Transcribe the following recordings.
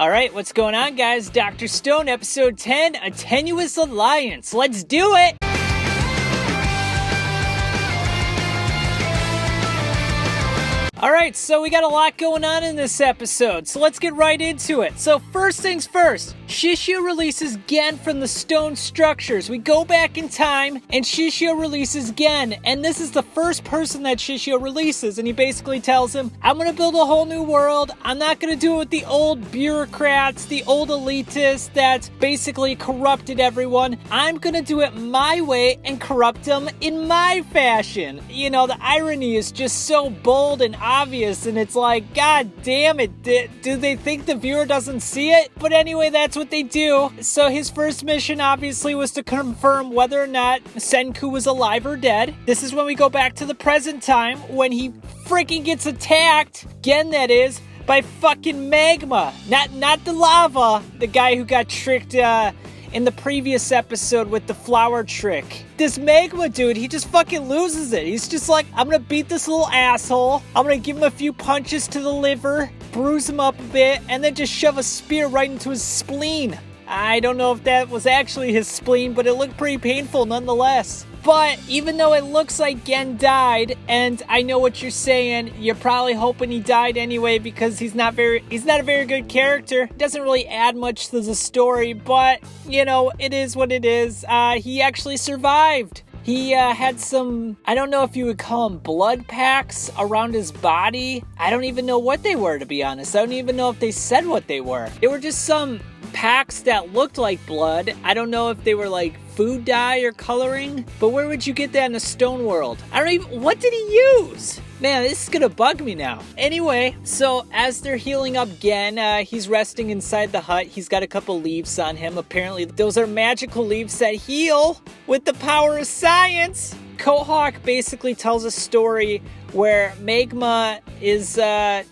Alright, what's going on, guys? Dr. Stone, episode 10, A Tenuous Alliance. Let's do it! Alright, so we got a lot going on in this episode, so let's get right into it. So first things first, Shishio releases Gen from the stone structures. We go back in time, and Shishio releases Gen, and this is the first person that Shishio releases, and he basically tells him, I'm gonna build a whole new world. I'm not gonna do it with the old bureaucrats, the old elitists that basically corrupted everyone. I'm gonna do it my way and corrupt them in my fashion. You know, the irony is just so bold and obvious, and it's like, god damn it, do they think the viewer doesn't see it? But anyway, that's what they do. So his first mission obviously was to confirm whether or not Senku was alive or dead. This is when we go back to the present time when he freaking gets attacked, Gen that is, by fucking magma. Not the lava, the guy who got tricked in the previous episode with the flower trick. This magma dude, he just fucking loses it. He's just like, I'm gonna beat this little asshole. I'm gonna give him a few punches to the liver, bruise him up a bit, and then just shove a spear right into his spleen. I don't know if that was actually his spleen, but it looked pretty painful nonetheless. But even though it looks like Gen died, and I know what you're saying, you're probably hoping he died anyway because he's not a very good character. Doesn't really add much to the story, but you know, it is what it is. He actually survived. He had some, I don't know if you would call them blood packs around his body. I don't even know what they were, to be honest. I don't even know if they said what they were. They were just some packs that looked like blood. I don't know if they were like food dye or coloring, but where would you get that in a stone world? What did he use? Man, this is gonna bug me now. Anyway, so as they're healing up Gen, he's resting inside the hut. He's got a couple leaves on him. Apparently, those are magical leaves that heal with the power of science. Kohawk basically tells a story where Magma is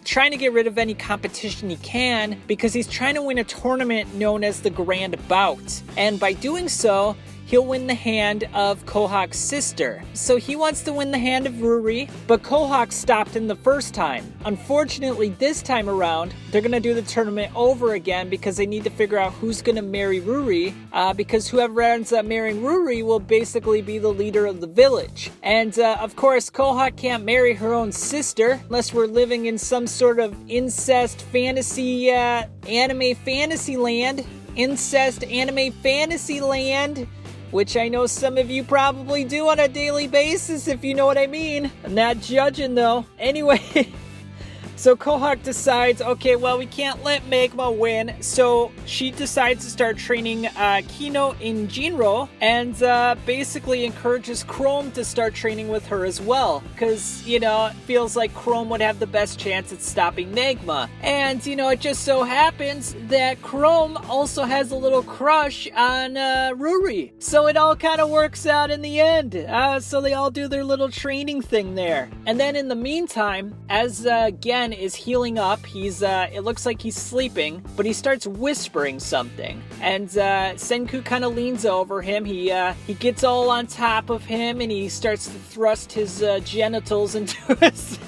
trying to get rid of any competition he can because he's trying to win a tournament known as the Grand Bout. And by doing so, he'll win the hand of Kohawk's sister. So he wants to win the hand of Ruri, but Kohawk stopped him the first time. Unfortunately, this time around, they're going to do the tournament over again because they need to figure out who's going to marry Ruri, because whoever ends up marrying Ruri will basically be the leader of the village. And of course, Kohawk can't marry her own sister unless we're living in some sort of incest fantasy, anime fantasy land. Incest anime fantasy land. Which I know some of you probably do on a daily basis, if you know what I mean. I'm not judging, though. Anyway, so Kohawk decides, okay, well, we can't let Magma win, so she decides to start training Kino in Jinro, and basically encourages Chrome to start training with her as well, because, you know, it feels like Chrome would have the best chance at stopping Magma. And, you know, it just so happens that Chrome also has a little crush on Ruri, so it all kind of works out in the end. So they all do their little training thing there. And then in the meantime, as Gen is healing up, he's it looks like he's sleeping, but he starts whispering something, and Senku kind of leans over him. He gets all on top of him, and he starts to thrust his genitals into his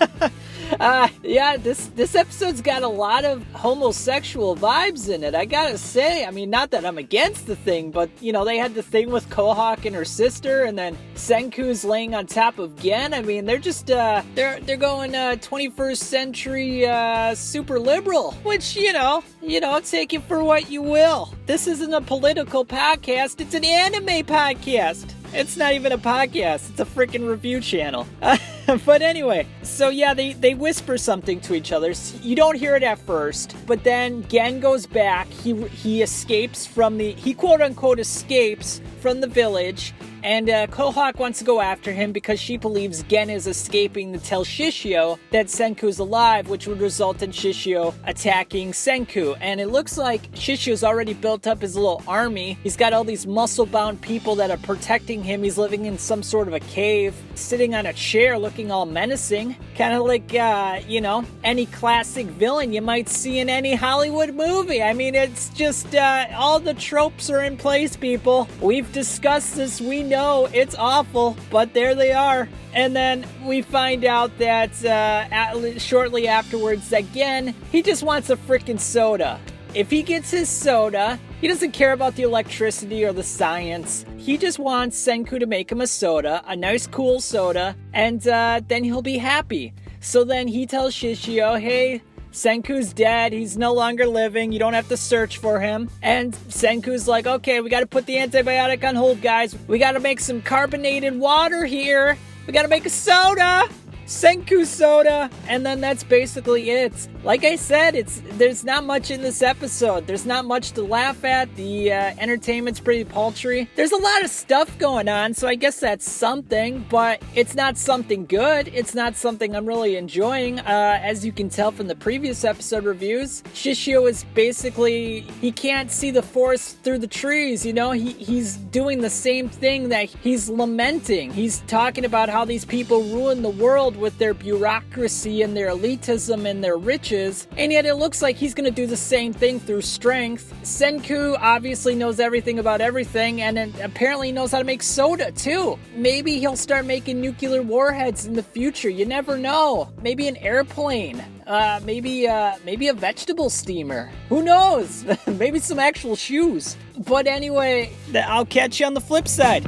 yeah, this episode's got a lot of homosexual vibes in it, I gotta say. I mean, not that I'm against the thing, but, you know, they had the thing with Kohawk and her sister, and then Senku's laying on top of Gen. I mean, they're just, they're going 21st century super liberal, which, you know, take it for what you will. This isn't a political podcast, it's an anime podcast. It's not even a podcast, it's a freaking review channel. But anyway, so yeah, they whisper something to each other. You don't hear it at first, but then Gen goes back. He escapes from he quote unquote escapes from the village, and Kohawk wants to go after him because she believes Gen is escaping to tell Shishio that Senku's alive, which would result in Shishio attacking Senku. And it looks like Shishio's already built up his little army. He's got all these muscle-bound people that are protecting him. He's living in some sort of a cave, sitting on a chair looking all menacing. Kind of like, you know, any classic villain you might see in any Hollywood movie. I mean, it's just, all the tropes are in place, people. We've discussed this, we know it's awful, but there they are. And then we find out that shortly afterwards, again, he just wants a freaking soda. if he gets his soda, he doesn't care about the electricity or the science. He just wants Senku to make him a soda, a nice cool soda, and then he'll be happy. So then he tells Shishio, hey, Senku's dead, he's no longer living, you don't have to search for him. And Senku's like, okay, we gotta put the antibiotic on hold, guys. We gotta make some carbonated water here. We gotta make a soda. Senku soda. And then that's basically it. Like I said, there's not much in this episode. There's not much to laugh at. The entertainment's pretty paltry. There's a lot of stuff going on, so I guess that's something, but it's not something good. It's not something I'm really enjoying. As you can tell from the previous episode reviews, Shishio is basically, he can't see the forest through the trees, you know? He's doing the same thing that he's lamenting. He's talking about how these people ruin the world with their bureaucracy and their elitism and their riches. And yet it looks like he's gonna do the same thing through strength. Senku obviously knows everything about everything, and apparently knows how to make soda too. Maybe he'll start making nuclear warheads in the future. You never know. Maybe an airplane. Maybe a vegetable steamer. Who knows? Maybe some actual shoes. But anyway, I'll catch you on the flip side.